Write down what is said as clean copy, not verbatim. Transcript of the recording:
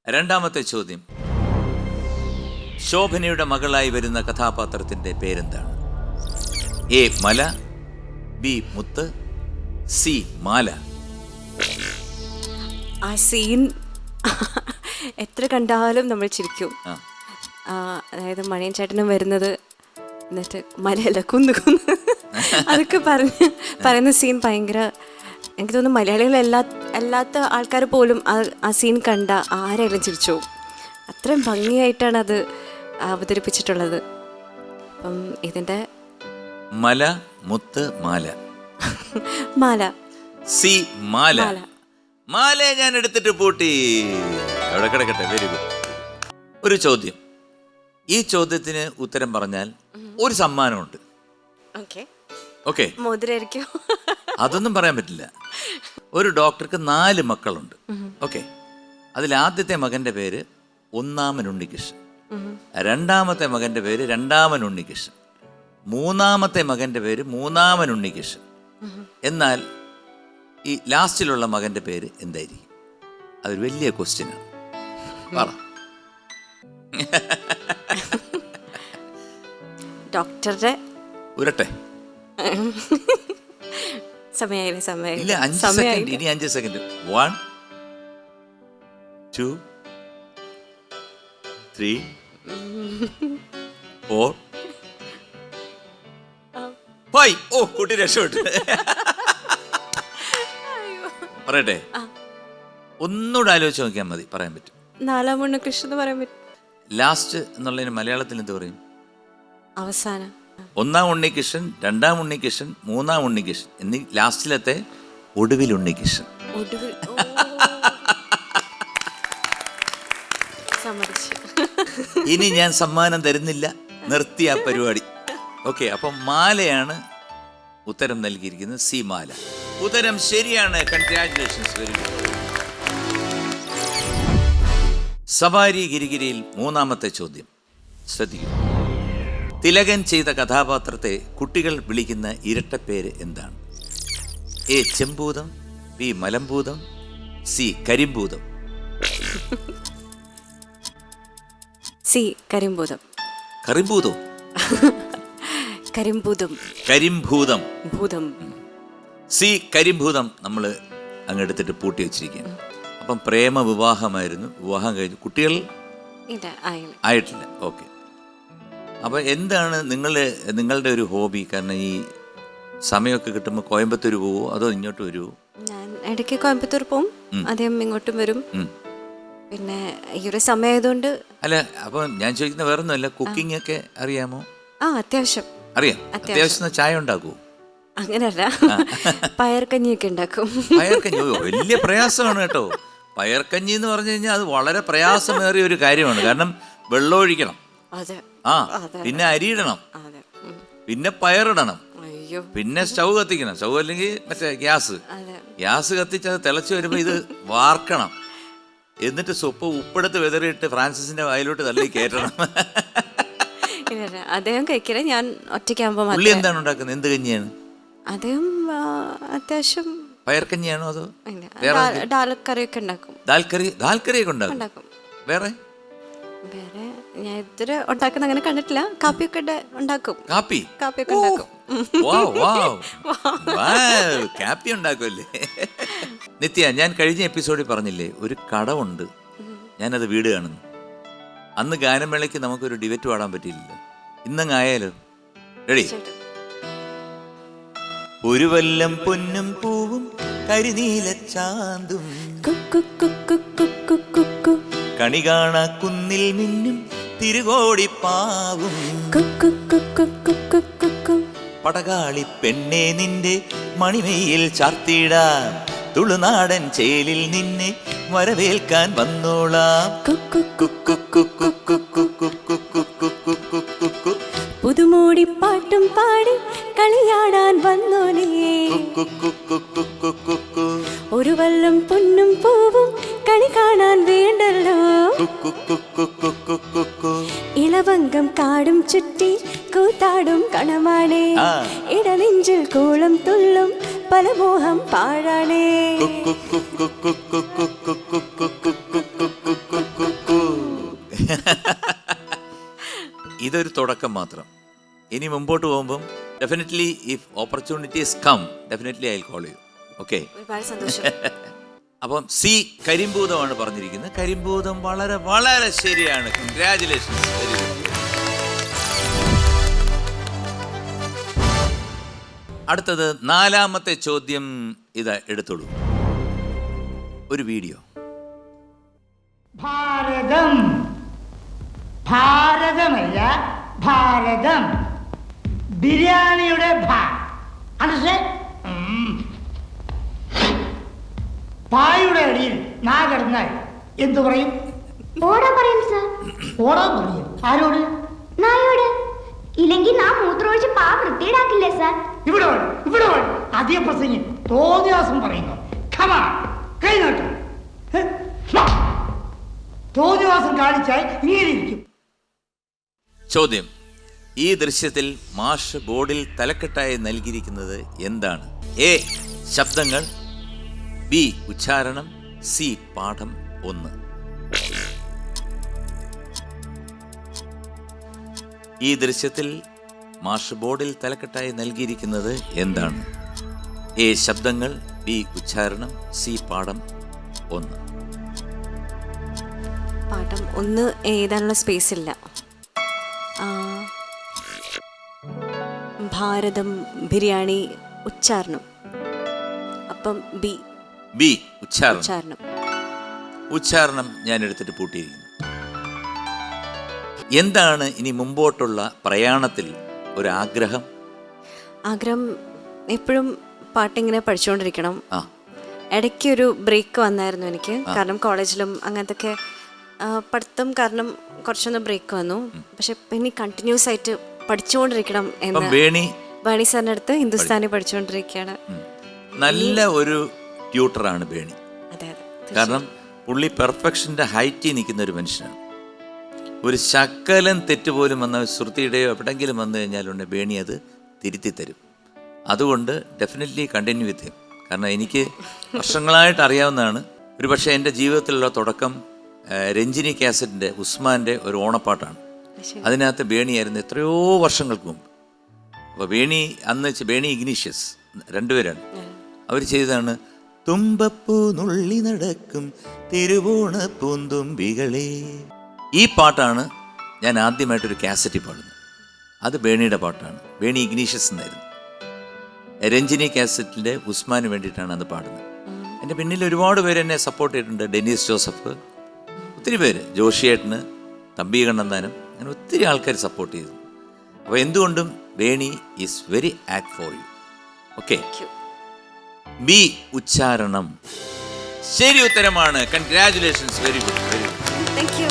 രണ്ടാമത്തെ ചോദ്യം, ശോഭനയുടെ മകളായി വരുന്ന കഥാപാത്രത്തിന്റെ പേരെന്താണ്? എ മല, ബി മുത്ത്, സി മാല. ആ സീൻ എത്ര കണ്ടാലും നമ്മൾ ചിരിക്കും. അതായത് മണിയൻ ചേട്ടനും വരുന്നത് എന്നിട്ട് മലയല്ല കുന്ന് കുന്ന് അതൊക്കെ പറയുന്ന സീൻ ഭയങ്കര, എനിക്ക് തോന്നുന്നു മലയാളികളല്ലാത്ത ആൾക്കാർ പോലും ആ സീൻ കണ്ട ആരായാലും ചിരിച്ചു. അത്രയും ഭംഗിയായിട്ടാണ് അത് അവതരിപ്പിച്ചിട്ടുള്ളത്. അപ്പം ഇതിൻ്റെ മല, മുത്ത്, മാല. മാല. സി മാല. മാല ഞാൻ എടുത്തിട്ട് പൂട്ടി. അവിടെ കിടക്കട്ടെ. Very good. ഒരു ചോദ്യം, ഈ ചോദ്യത്തിന് ഉത്തരം പറഞ്ഞാൽ ഒരു സമ്മാനമുണ്ട്. ഓക്കെ, അതൊന്നും പറയാൻ പറ്റില്ല. ഒരു ഡോക്ടർക്ക് 4 മക്കളുണ്ട്. ഓക്കെ, അതിൽ ആദ്യത്തെ മകന്റെ പേര് ഒന്നാമൻ ഉണ്ണികൃഷ്ണൻ, രണ്ടാമത്തെ മകന്റെ പേര് രണ്ടാമൻ ഉണ്ണികൃഷ്ണൻ, മൂന്നാമത്തെ മകന്റെ പേര് മൂന്നാമൻ ഉണ്ണികൃഷ്ണൻ. എന്നാൽ ഈ ലാസ്റ്റിലുള്ള മകന്റെ പേര് എന്തായിരിക്കും? അതൊരു വലിയ ക്വസ്റ്റ്യനാണ്. പറ. ഡോക്ടറുടെ ഉരട്ടെ. സമയമായില്ല. 5 സെക്കൻഡ്. ഇനി 5 സെക്കൻഡ്. 1 2 3 4 5. ഓ, കുട്ടി രക്ഷപ്പെട്ടു. പറയട്ടെ? ഒന്നുകൂടെ ആലോചിച്ച് നോക്കിയാൽ മതി, പറയാൻ പറ്റും. 4-ാം ഉണ്ണികൃഷ്ണൻ എന്ന് പറയാൻ പറ്റും. ലാസ്റ്റ് എന്നുള്ളതിന് മലയാളത്തിൽ എന്ത് പറയും? അവസാനം. 1-ാം ഉണ്ണികൃഷ്ണൻ, 2-ാം ഉണ്ണികൃഷ്ണൻ, 3-ാം ഉണ്ണികൃഷ്ണൻ എന്നീ ലാസ്റ്റിലത്തെ ഒടുവിൽ ഉണ്ണികൃഷ്ണൻ. ഇനി ഞാൻ സമ്മാനം തരുന്നില്ല, നിർത്തി ആ പരിപാടി. ഓക്കെ, അപ്പം മാലയാണ് ഉത്തരം നൽകിയിരിക്കുന്നത്. സി മാല. ഉത്തരം ശരിയാണ്. കൺഗ്രാറ്റുലേഷൻസ്. Very good. സവാരി ഗിരിഗിരിയിൽ 3-ാമത്തെ ചോദ്യം ശ്രദ്ധിക്കൂ. തിലകൻ ചെയ്ത കഥാപാത്രത്തെ കുട്ടികൾ വിളിക്കുന്ന ഇരട്ടപ്പേര് എന്താണ്? എ ചെമ്പൂതം, ബി മലമ്പൂതം, സി കരിമ്പൂതം. സി കരിമ്പൂതം. കരിമ്പൂതോ? കരിമ്പൂതം. കരിമ്പൂതം. ഭൂതം. സി കരിമ്പൂതം നമ്മൾ അങ്ങെടുത്തിട്ട് പൂട്ടി വെച്ചിരിക്കുകയാണ്. അപ്പം പ്രേമ വിവാഹമായിരുന്നു. വിവാഹം കഴിഞ്ഞു, കുട്ടികൾ ആയിട്ടില്ല. ഓക്കെ, അപ്പോൾ എന്താണ് നിങ്ങളുടെ ഒരു ഹോബി? കാരണം ഈ സമയമൊക്കെ കിട്ടുമ്പോൾ കോയമ്പത്തൂർ പോവോ അതോ ഇങ്ങോട്ട് വരുമോ? ഞാൻ ഇടയ്ക്ക് കോയമ്പത്തൂർ പോവും, അദ്ദേഹം ഇങ്ങോട്ടും വരും. പിന്നെ ഈ ഒരു സമയമായതുകൊണ്ട്. അല്ല, അപ്പം ഞാൻ ചോദിക്കുന്ന വേറൊന്നുമല്ല, കുക്കിംഗ് ഒക്കെ അറിയാമോ? അത്യാവശ്യം അറിയാം. അത്യാവശ്യം ചായ ഉണ്ടാക്കുമോ? അങ്ങനല്ല, പയർക്കഞ്ഞിയൊക്കെ ഉണ്ടാക്കും. പയർക്കഞ്ഞി വലിയ പ്രയാസമാണ് കേട്ടോ. പയർക്കഞ്ഞി എന്ന് പറഞ്ഞു കഴിഞ്ഞാൽ അത് വളരെ പ്രയാസമേറിയ ഒരു കാര്യമാണ്. കാരണം വെള്ളം ഒഴിക്കണം, പിന്നെ അരിയിടണം, പിന്നെ പയറിടണം, പിന്നെ സ്റ്റൗ കത്തിക്കണം. സ്റ്റൗ അല്ലെങ്കിൽ മറ്റേ ഗ്യാസ് കത്തിച്ച് അത് തിളച്ച് വരുമ്പോൾ ഇത് വാർക്കണം. എന്നിട്ട് ഉപ്പെടുത്ത് വെതറിയിട്ട് ഫ്രാൻസിസിന്റെ വായിലോട്ട് തള്ളി കയറ്റണം. അദ്ദേഹം കഴിക്കില്ല, ഞാൻ ഒറ്റയ്ക്കാകുമ്പോൾ. പുള്ളി എന്താണ് ഉണ്ടാക്കുന്നത്? എന്ത് കഞ്ഞിയാണ്? അദ്ദേഹം അത്യാവശ്യം പയർക്കഞ്ഞിയാണോ അതോ ദാൽക്കറിയൊക്കെ ഉണ്ടാക്കും? ദാൽക്കറിയൊക്കെ ഉണ്ടാക്കും. വേറെ ഞാൻ ഇതുവരെ ഉണ്ടാക്കുന്ന അങ്ങനെ കണ്ടിട്ടില്ല. കാപ്പിയൊക്കെ ഉണ്ടാക്കും. കാപ്പിയൊക്കെ ഉണ്ടാക്കും. കാപ്പി ഉണ്ടാക്കുമല്ലേ? നിത്യ, ഞാൻ കഴിഞ്ഞ എപ്പിസോഡിൽ പറഞ്ഞില്ലേ ഒരു കടമുണ്ട്, ഞാനത് വീട് കാണുന്നു. അന്ന് ഗാനമേളയ്ക്ക് നമുക്കൊരു ഡിബേറ്റ് പാടാൻ പറ്റിയില്ലല്ലോ. ഇന്നങ്ങ് ആയാലോ? റെഡി? ഒരു വല്ലം പൊന്നും പൂവും കരിനീല ചാന്തും കണി കാണാ കുന്നിൽ മിന്നും തിരുകോടിപ്പാവും പടകാളി പെണ്ണെ നിന്റെ മണിമയിൽ ചാർത്തിടാം, തുളുനാടൻ ചേലിൽ നിന്നെ വരവേൽക്കാൻ വന്നോളാം. പുതുമോടി പാട്ടും പാടി കളിയാടാൻ വന്നോനേ, ഒരു വല്ലം പൊന്നും പൂവും കണി കാണാൻ വേണ്ടല്ലോ. ഇളവങ്കം കാടും ചുറ്റി കൂത്താടും കണമാണേ, ഇടനെഞ്ചിൽ കൂളം തുള്ളും പലമോഹം പാഴാണേ. ഇതൊരു തുടക്കം മാത്രം. ഇനി മുമ്പോട്ട് പോകുമ്പം definitely if opportunities come definitely I will call you. Okay. ഒരുപാട് സന്തോഷം. അപ്പം സി കരിമ്പൂതമാണ് പറഞ്ഞിരിക്കുന്നത്. കരിമ്പൂതം വളരെ വളരെ ശരിയാണ്. കൺഗ്രാജുലേഷൻസ്. Very good. അടുത്തത് 4ാമത്തെ ചോദ്യം. ഇതാ എടുത്തോളൂ, ഒരു വീഡിയോ. ഭാരതം, ഭാരതമല്ല ഭാരതം, ബിരിയാണിയുടെ പായുടെ അടിയിൽ നാ കിടന്നാൽ എന്തു പറയും? ഓടാ പറയും സർ. ഓടാൻ പറയും. ആരോട്? നായോട്. ഇല്ലെങ്കിൽ നാ മൂത്രമൊഴിച്ച് പാ വൃത്തിയിടാക്കില്ലേ സർ? ഇവിടെ ഇവിടെ അധിക പ്രസംഗി തോന്നിയാസം പറയുന്നു. കൈ നോട്ടു. തോന്നിവാസം കാണിച്ചാൽ ഇങ്ങനെയിരിക്കും. ചോദ്യം: ഈ ദൃശ്യത്തിൽ മാഷ് ബോർഡിൽ തലക്കെട്ടായി നൽകിയിരിക്കുന്നത് എന്താണ്? എ ശബ്ദങ്ങൾ, ബി ഉച്ചാരണം, സി പാഠം 1. ഈ ദൃശ്യത്തിൽ മാഷ് ബോർഡിൽ തലക്കെട്ടായി നൽകിയിരിക്കുന്നത് എന്താണ്? എ ശബ്ദങ്ങൾ, ബി ഉച്ചാരണം, സി പാഠം 1. പാഠം 1 എഴുതാനുള്ള സ്പേസ് ഇല്ല. ഭാരതം, ബിരിയാണി, ഉച്ചാരണം. അപ്പം ബി ഉച്ചാരണം. ഉച്ചാരണം ഞാൻ എടുത്തിട്ട് പൂട്ടിയിരിക്കുന്നു. എന്താണ് ഇനി മുമ്പോട്ടുള്ള പ്രയാണത്തിൽ ഒരാഗ്രഹം? ആഗ്രഹം എപ്പോഴും പാട്ടിങ്ങനെ പഠിച്ചുകൊണ്ടിരിക്കണം. ഇടയ്ക്ക് ഒരു ബ്രേക്ക് വന്നായിരുന്നു എനിക്ക്. കാരണം കോളേജിലും അങ്ങനത്തെ പഠിത്തം കാരണം കുറച്ചൊന്ന് ബ്രേക്ക് വന്നു. പക്ഷെ ഇനി കണ്ടിന്യൂസ് ആയിട്ട് പഠിച്ചുകൊണ്ടിരിക്കണം എന്ന് ബേണി സാറിൻ്റെ അടുത്ത് ഹിന്ദുസ്ഥാനി പഠിച്ചുകൊണ്ടിരിക്കുകയാണ്. നല്ല ഒരു ട്യൂട്ടറാണ് ബേണി. അതെ. കാരണം പുള്ളി പെർഫെക്ഷൻ്റെ ഹൈറ്റിൽ നിൽക്കുന്ന ഒരു മനുഷ്യനാണ്. ഒരു ശകലം തെറ്റുപോലും വന്ന ശ്രുതിയുടെയോ എവിടെയെങ്കിലും വന്നു കഴിഞ്ഞാലുണ്ട് ബേണി അത് തിരുത്തി തരും. അതുകൊണ്ട് ഡെഫിനറ്റ്ലി കണ്ടിന്യൂ വിത്ത് ഹിം. കാരണം എനിക്ക് വർഷങ്ങളായിട്ട് അറിയാവുന്നതാണ്. ഒരു പക്ഷേ എൻ്റെ ജീവിതത്തിലുള്ള തുടക്കം രഞ്ജിനി കാസറ്റിൻ്റെ ഉസ്മാൻ്റെ ഒരു ഓണപ്പാട്ടാണ്. അതിനകത്ത് ബേണിയായിരുന്നു എത്രയോ വർഷങ്ങൾക്ക് മുമ്പ്. അപ്പോൾ ബേണി ഇഗ്നീഷ്യസ് രണ്ടുപേരാണ്. അവർ ചെയ്തതാണ് തുമ്പപ്പൂ നുള്ളി നടക്കും തിരുവോണ പൂന്തുമ്പികളെ. ഈ പാട്ടാണ് ഞാൻ ആദ്യമായിട്ടൊരു കാസറ്റിൽ പാടുന്നത്. അത് ബേണിയുടെ പാട്ടാണ്. ബേണി ഇഗ്നീഷ്യസ് എന്നായിരുന്നു. രഞ്ജിനി കാസറ്റിൻ്റെ ഉസ്മാന് വേണ്ടിയിട്ടാണ് അത് പാടുന്നത്. എൻ്റെ പിന്നിൽ ഒരുപാട് പേര് എന്നെ സപ്പോർട്ട് ചെയ്തിട്ടുണ്ട്. ഡെനീസ് ജോസഫ്, ഒത്തിരി പേര്, ജോഷിയേട്ടന്, തമ്പി കണ്ണന്താനം, അങ്ങനെ ഒത്തിരി ആൾക്കാർ സപ്പോർട്ട് ചെയ്തു. അപ്പോൾ എന്തുകൊണ്ടും Bernie is very act for you. Okay. B ഉച്ചാരണം ശരി ഉത്തരമാണ്. Congratulations. Very good. Thank U.